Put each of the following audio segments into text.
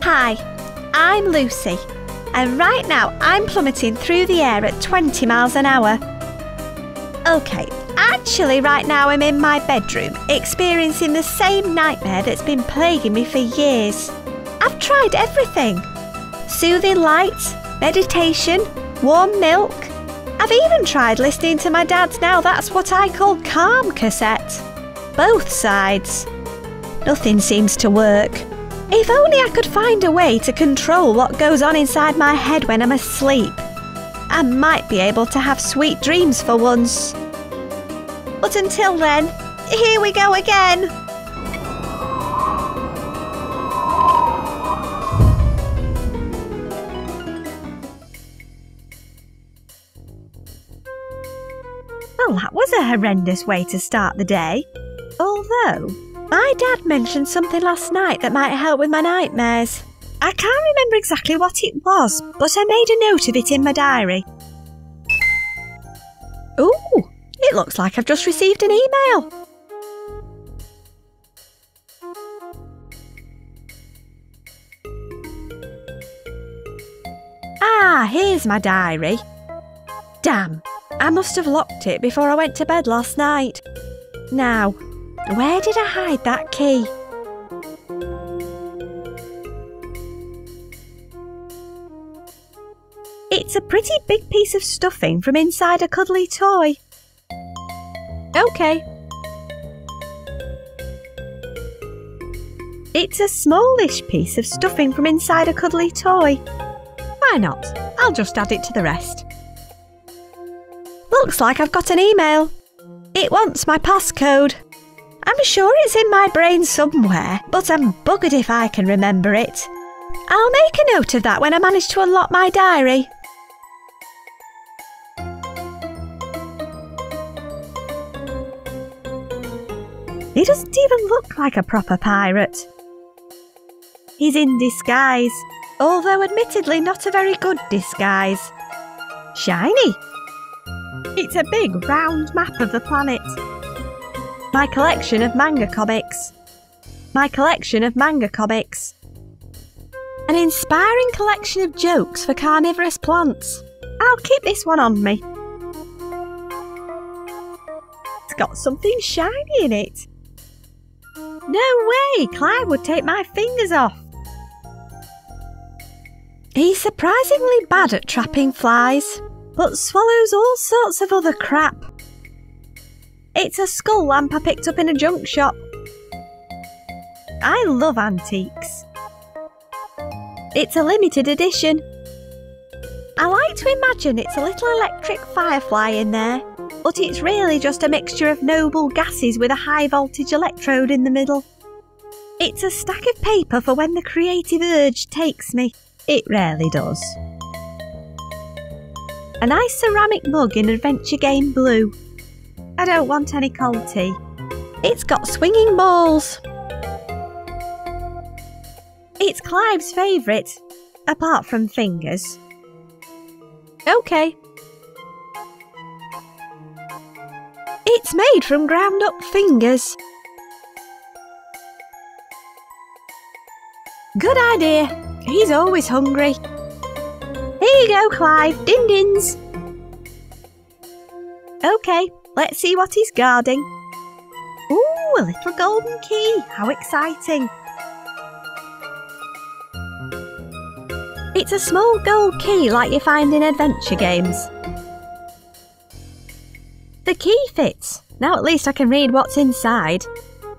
Hi, I'm Lucy, and right now I'm plummeting through the air at 20 miles an hour. Okay, actually right now I'm in my bedroom, experiencing the same nightmare that's been plaguing me for years. I've tried everything. Soothing lights, meditation, warm milk. I've even tried listening to my dad's Now That's What I Call Calm cassette. Both sides. Nothing seems to work. If only I could find a way to control what goes on inside my head when I'm asleep. I might be able to have sweet dreams for once. But until then, here we go again. Well, that was a horrendous way to start the day. Although, my dad mentioned something last night that might help with my nightmares. I can't remember exactly what it was, but I made a note of it in my diary. Ooh, it looks like I've just received an email. Ah, here's my diary. Damn, I must have locked it before I went to bed last night. Now, where did I hide that key? It's a pretty big piece of stuffing from inside a cuddly toy. Okay. It's a smallish piece of stuffing from inside a cuddly toy. Why not? I'll just add it to the rest. Looks like I've got an email. It wants my passcode. I'm sure it's in my brain somewhere, but I'm buggered if I can remember it. I'll make a note of that when I manage to unlock my diary. He doesn't even look like a proper pirate. He's in disguise, although admittedly not a very good disguise. Shiny. It's a big round map of the planet. My collection of manga comics. My collection of manga comics. An inspiring collection of jokes for carnivorous plants. I'll keep this one on me. It's got something shiny in it. No way, Clive would take my fingers off. He's surprisingly bad at trapping flies, but swallows all sorts of other crap. It's a skull lamp I picked up in a junk shop. I love antiques. It's a limited edition. I like to imagine it's a little electric firefly in there, but it's really just a mixture of noble gases with a high voltage electrode in the middle. It's a stack of paper for when the creative urge takes me. It rarely does. A nice ceramic mug in Adventure Game blue. I don't want any cold tea. It's got swinging balls. It's Clive's favourite, apart from fingers. Okay. It's made from ground up fingers. Good idea. He's always hungry. Here you go, Clive. Din-dins. Okay, let's see what he's guarding. Ooh, a little golden key. How exciting. It's a small gold key like you find in adventure games. The key fits. Now at least I can read what's inside.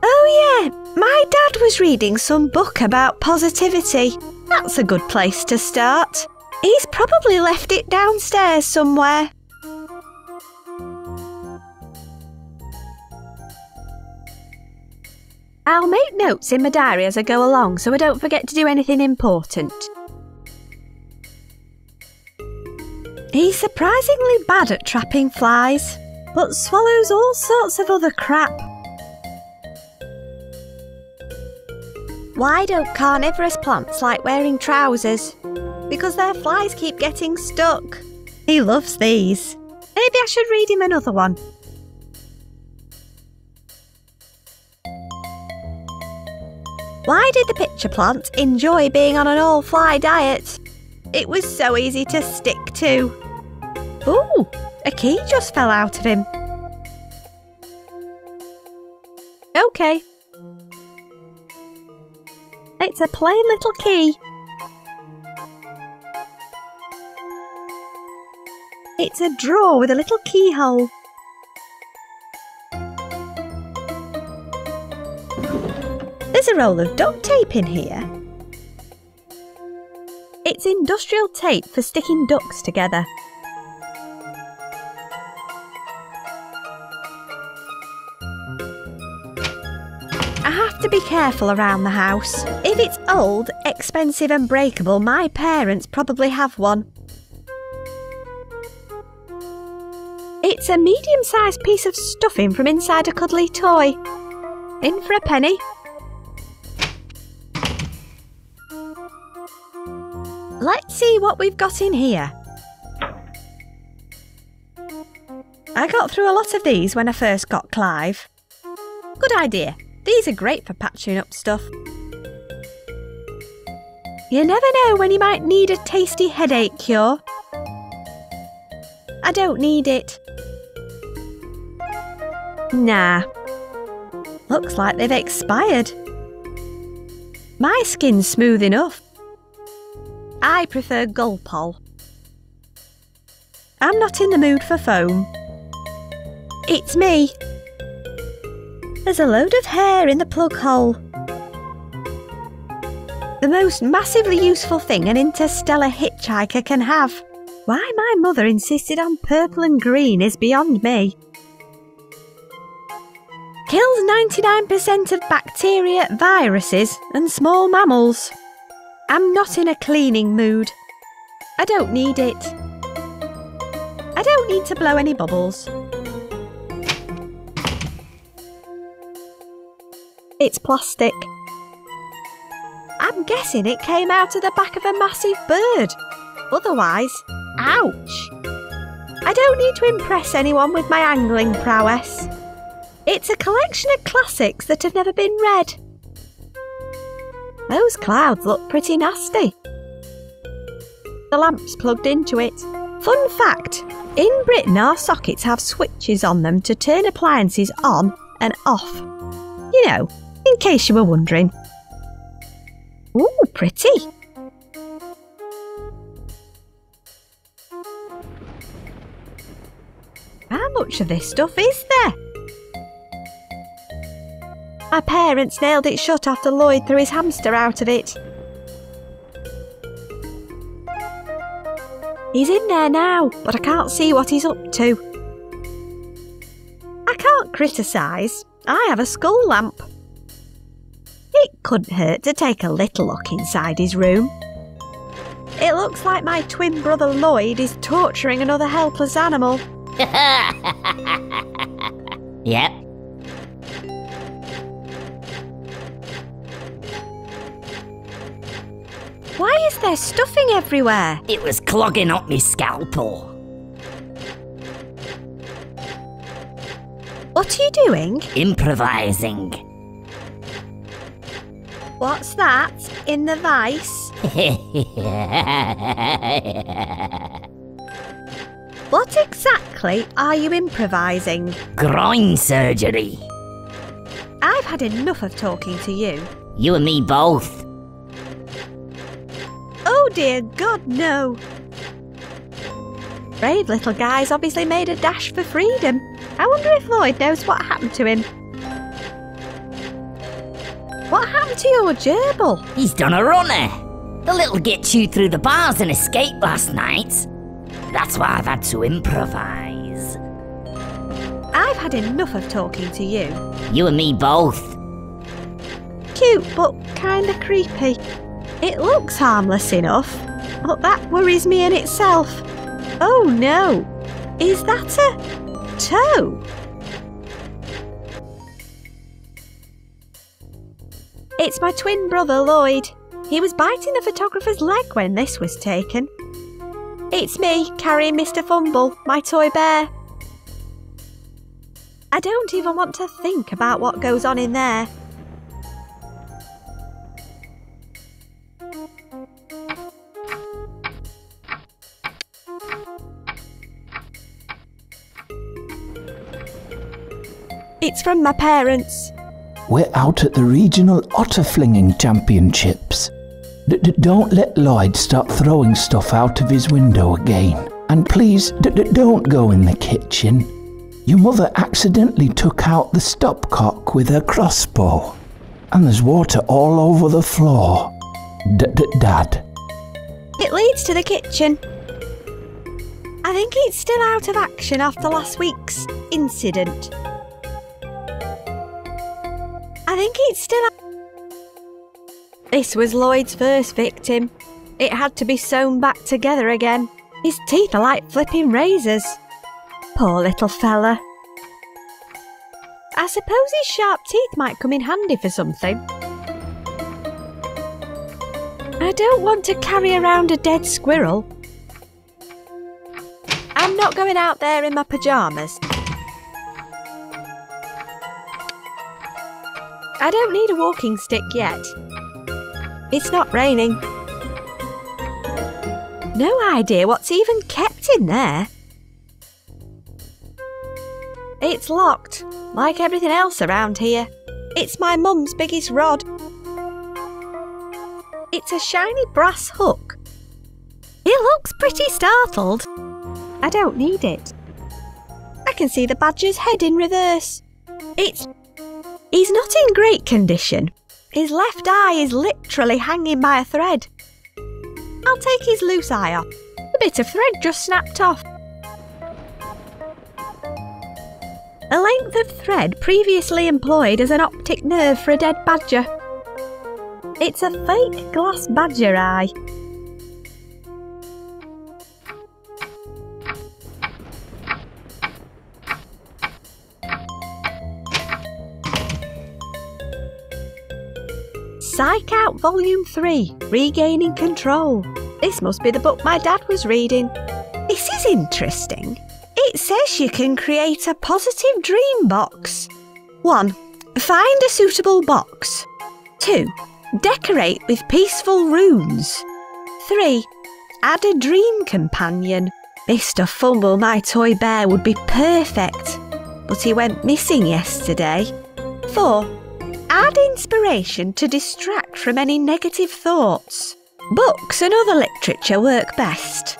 Oh yeah, my dad was reading some book about positivity. That's a good place to start. He's probably left it downstairs somewhere. I'll make notes in my diary as I go along so I don't forget to do anything important. He's surprisingly bad at trapping flies, but swallows all sorts of other crap. Why don't carnivorous plants like wearing trousers? Because their flies keep getting stuck. He loves these. Maybe I should read him another one. Why did the pitcher plant enjoy being on an all-fly diet? It was so easy to stick to. Ooh, a key just fell out of him. OK. It's a plain little key. It's a drawer with a little keyhole. There's a roll of duct tape in here. It's industrial tape for sticking ducts together. I have to be careful around the house. If it's old, expensive and breakable, my parents probably have one. It's a medium-sized piece of stuffing from inside a cuddly toy. In for a penny. Let's see what we've got in here. I got through a lot of these when I first got Clive. Good idea. These are great for patching up stuff. You never know when you might need a tasty headache cure. I don't need it. Nah. Looks like they've expired. My skin's smooth enough. I prefer Gulpol. I'm not in the mood for foam. It's me. There's a load of hair in the plug hole. The most massively useful thing an interstellar hitchhiker can have. Why my mother insisted on purple and green is beyond me. Kills 99% of bacteria, viruses and small mammals. I'm not in a cleaning mood. I don't need it. I don't need to blow any bubbles. It's plastic. I'm guessing it came out of the back of a massive bird. Otherwise, ouch! I don't need to impress anyone with my angling prowess. It's a collection of classics that have never been read. Those clouds look pretty nasty. The lamp's plugged into it. Fun fact, in Britain our sockets have switches on them to turn appliances on and off. You know, in case you were wondering. Ooh, pretty. How much of this stuff is there? My parents nailed it shut after Lloyd threw his hamster out of it. He's in there now, but I can't see what he's up to. I can't criticise. I have a skull lamp. It couldn't hurt to take a little look inside his room. It looks like my twin brother Lloyd is torturing another helpless animal. Yep. Why is there stuffing everywhere? It was clogging up me scalpel. What are you doing? Improvising. What's that in the vice? What exactly are you improvising? Groin surgery. I've had enough of talking to you. You and me both. Oh dear God, no. Brave little guy's obviously made a dash for freedom. I wonder if Lloyd knows what happened to him. What happened to your gerbil? He's done a runner. The little git chewed through the bars and escaped last night. That's why I've had to improvise. I've had enough of talking to you. You and me both. Cute, but kinda creepy. It looks harmless enough, but that worries me in itself. Oh no! Is that a toe? It's my twin brother Lloyd. He was biting the photographer's leg when this was taken. It's me carrying Mr. Fumble, my toy bear. I don't even want to think about what goes on in there. It's from my parents. We're out at the Regional Otter Flinging Championships. Don't let Lloyd start throwing stuff out of his window again. And please, don't go in the kitchen. Your mother accidentally took out the stopcock with her crossbow. And there's water all over the floor. Dad. It leads to the kitchen. I think it's still out of action after last week's incident. This was Lloyd's first victim. It had to be sewn back together again. His teeth are like flipping razors. Poor little fella. I suppose his sharp teeth might come in handy for something. I don't want to carry around a dead squirrel. I'm not going out there in my pyjamas. I don't need a walking stick yet. It's not raining. No idea what's even kept in there. It's locked, like everything else around here. It's my mum's biggest rod. It's a shiny brass hook. It looks pretty startled. I don't need it. I can see the badger's head in reverse. He's not in great condition. His left eye is literally hanging by a thread. I'll take his loose eye off. The bit of thread just snapped off. A length of thread previously employed as an optic nerve for a dead badger. It's a fake glass badger eye. Psych Out Volume 3, Regaining Control. This must be the book my dad was reading. This is interesting. It says you can create a positive dream box. 1. Find a suitable box. 2. Decorate with peaceful runes. 3. Add a dream companion. Mr. Fumble, my toy bear, would be perfect, but he went missing yesterday. 4. Add inspiration to distract from any negative thoughts. Books and other literature work best.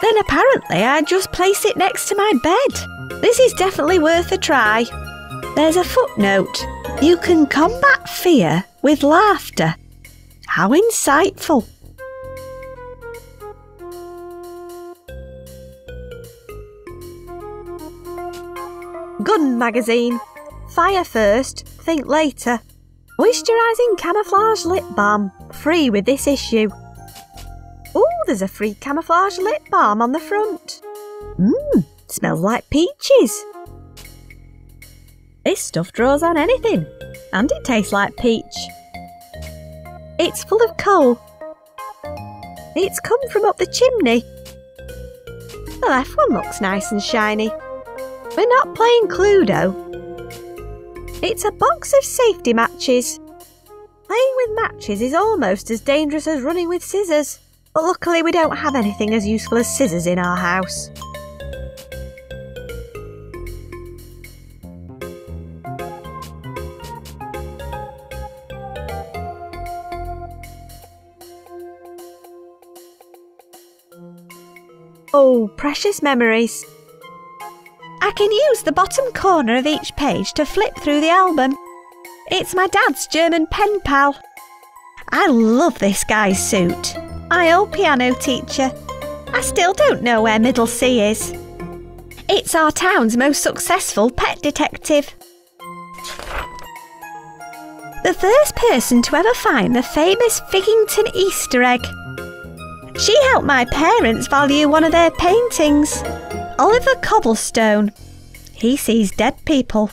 Then apparently I just place it next to my bed. This is definitely worth a try. There's a footnote. You can combat fear with laughter. How insightful. Gun magazine. Fire first, think later. Moisturising camouflage lip balm. Free with this issue. Ooh, there's a free camouflage lip balm on the front. Smells like peaches. This stuff draws on anything, and it tastes like peach. It's full of coal. It's come from up the chimney. The left one looks nice and shiny. We're not playing Cluedo. It's a box of safety matches. Playing with matches is almost as dangerous as running with scissors. But luckily we don't have anything as useful as scissors in our house. Oh, precious memories. I can use the bottom corner of each page to flip through the album. It's my dad's German pen pal. I love this guy's suit. My old piano teacher. I still don't know where Middle C is. It's our town's most successful pet detective. The first person to ever find the famous Figgington Easter egg. She helped my parents value one of their paintings. Oliver Cobblestone. He sees dead people.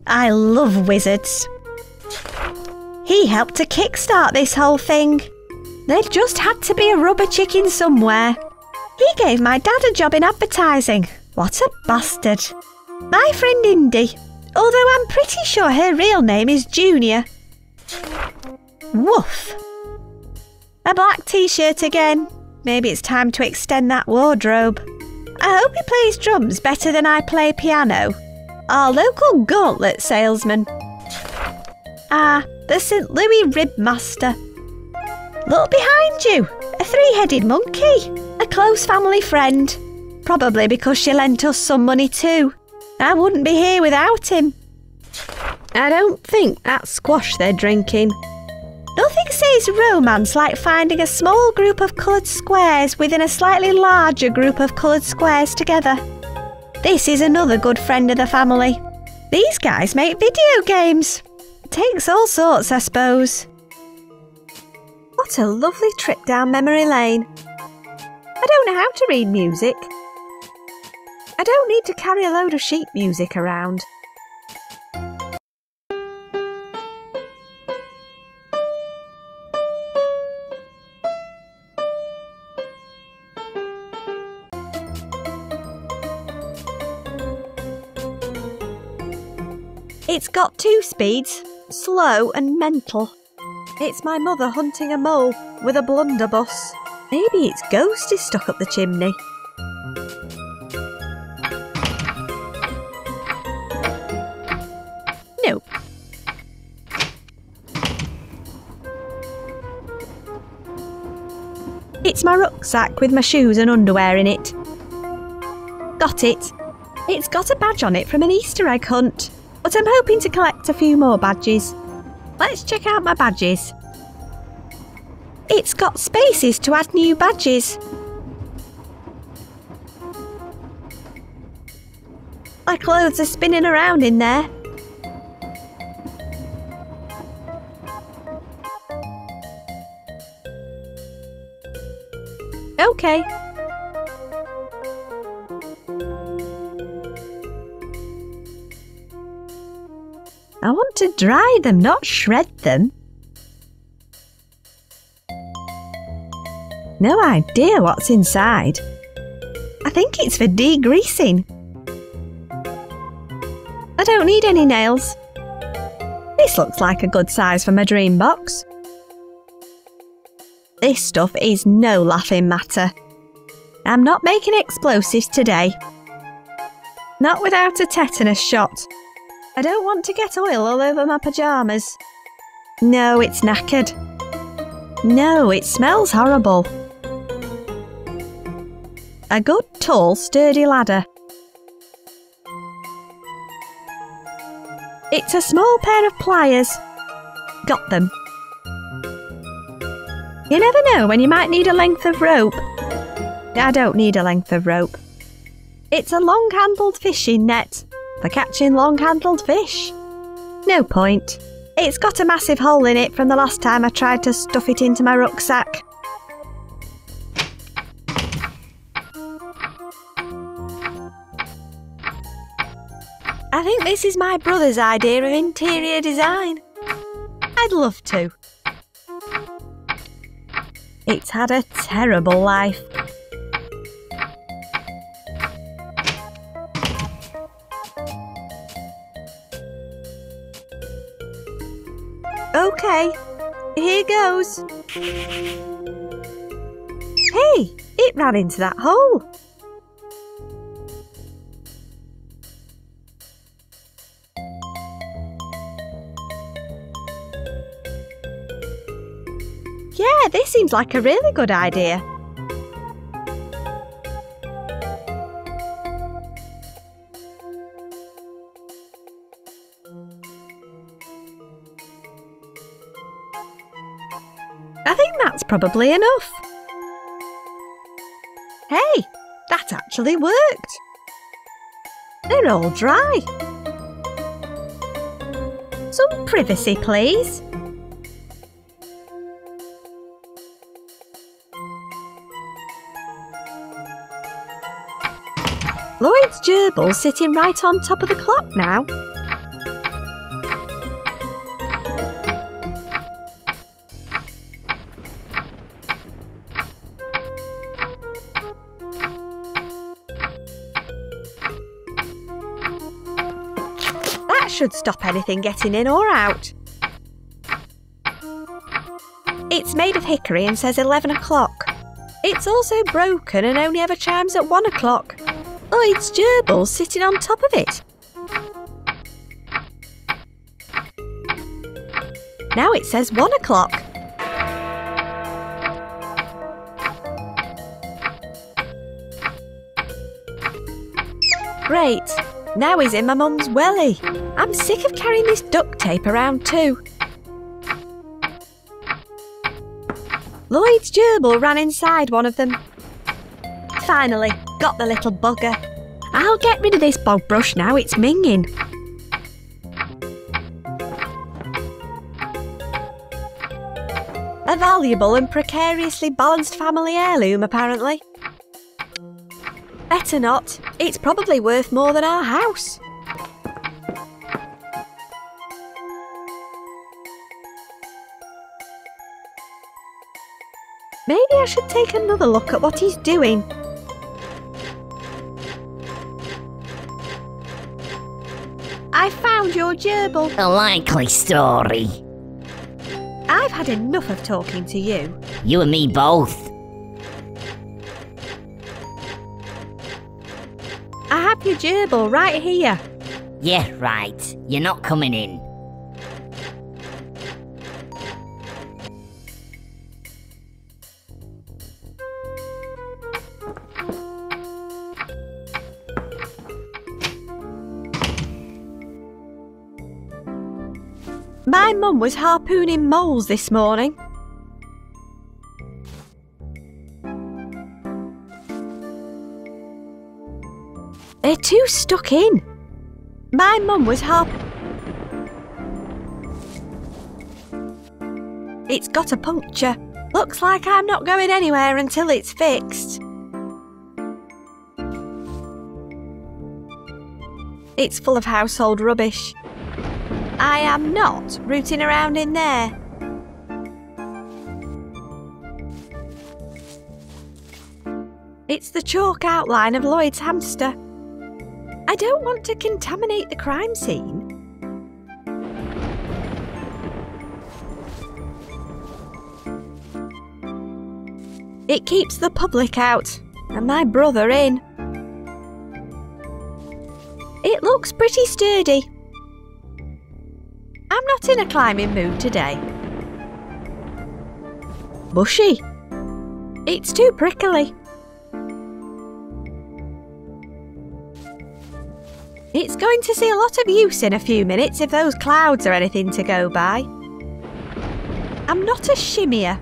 I love wizards. He helped to kickstart this whole thing. There just had to be a rubber chicken somewhere. He gave my dad a job in advertising. What a bastard. My friend Indy, although I'm pretty sure her real name is Junior. Woof. A black t-shirt again. Maybe it's time to extend that wardrobe. I hope he plays drums better than I play piano. our local gauntlet salesman. Ah, the St. Louis Ribmaster. Look behind you, a three-headed monkey, a close family friend. Probably because she lent us some money too. I wouldn't be here without him. I don't think that's squash they're drinking. Nothing says romance like finding a small group of coloured squares within a slightly larger group of coloured squares together. This is another good friend of the family. These guys make video games. Takes all sorts, I suppose. What a lovely trip down memory lane. I don't know how to read music. I don't need to carry a load of sheet music around. It's got 2 speeds, slow and mental. It's my mother hunting a mole with a blunderbuss. Maybe its ghost is stuck up the chimney. No. It's my rucksack with my shoes and underwear in it. Got it. It's got a badge on it from an Easter egg hunt. But I'm hoping to collect a few more badges. Let's check out my badges. It's got spaces to add new badges. My clothes are spinning around in there. Okay. I want to dry them, not shred them. No idea what's inside. I think it's for degreasing. I don't need any nails. This looks like a good size for my dream box. This stuff is no laughing matter. I'm not making explosives today. Not without a tetanus shot. I don't want to get oil all over my pyjamas. No, it's knackered. No, it smells horrible. A good, tall, sturdy ladder. It's a small pair of pliers. Got them. You never know when you might need a length of rope. I don't need a length of rope. It's a long-handled fishing net. For catching long-handled fish. No point. It's got a massive hole in it from the last time I tried to stuff it into my rucksack. I think this is my brother's idea of interior design. I'd love to. It's had a terrible life. Okay, here goes. Hey, it ran into that hole. Yeah, this seems like a really good idea. I think that's probably enough. Hey, that actually worked. They're all dry. Some privacy, please. Lloyd's gerbil's sitting right on top of the clock now. That should stop anything getting in or out. It's made of hickory and says 11 o'clock. It's also broken and only ever chimes at 1 o'clock. Lloyd's gerbil's sitting on top of it. Now it says 1 o'clock. Great. Now he's in my mum's welly. I'm sick of carrying this duct tape around too. Lloyd's gerbil ran inside one of them. Finally, got the little bugger. I'll get rid of this bog brush now, it's minging. A valuable and precariously balanced family heirloom, apparently. Better not. It's probably worth more than our house. Maybe I should take another look at what he's doing. I found your gerbil. A likely story. I've had enough of talking to you. You and me both. I have your gerbil right here. Yeah, right. You're not coming in. My mum was harpooning moles this morning. They're too stuck in. My mum was It's got a puncture. Looks like I'm not going anywhere until it's fixed. It's full of household rubbish. I am not rooting around in there. It's the chalk outline of Lloyd's hamster. I don't want to contaminate the crime scene. It keeps the public out and my brother in. It looks pretty sturdy. I'm not in a climbing mood today. Bushy. It's too prickly. It's going to see a lot of use in a few minutes if those clouds are anything to go by. I'm not a shimmier.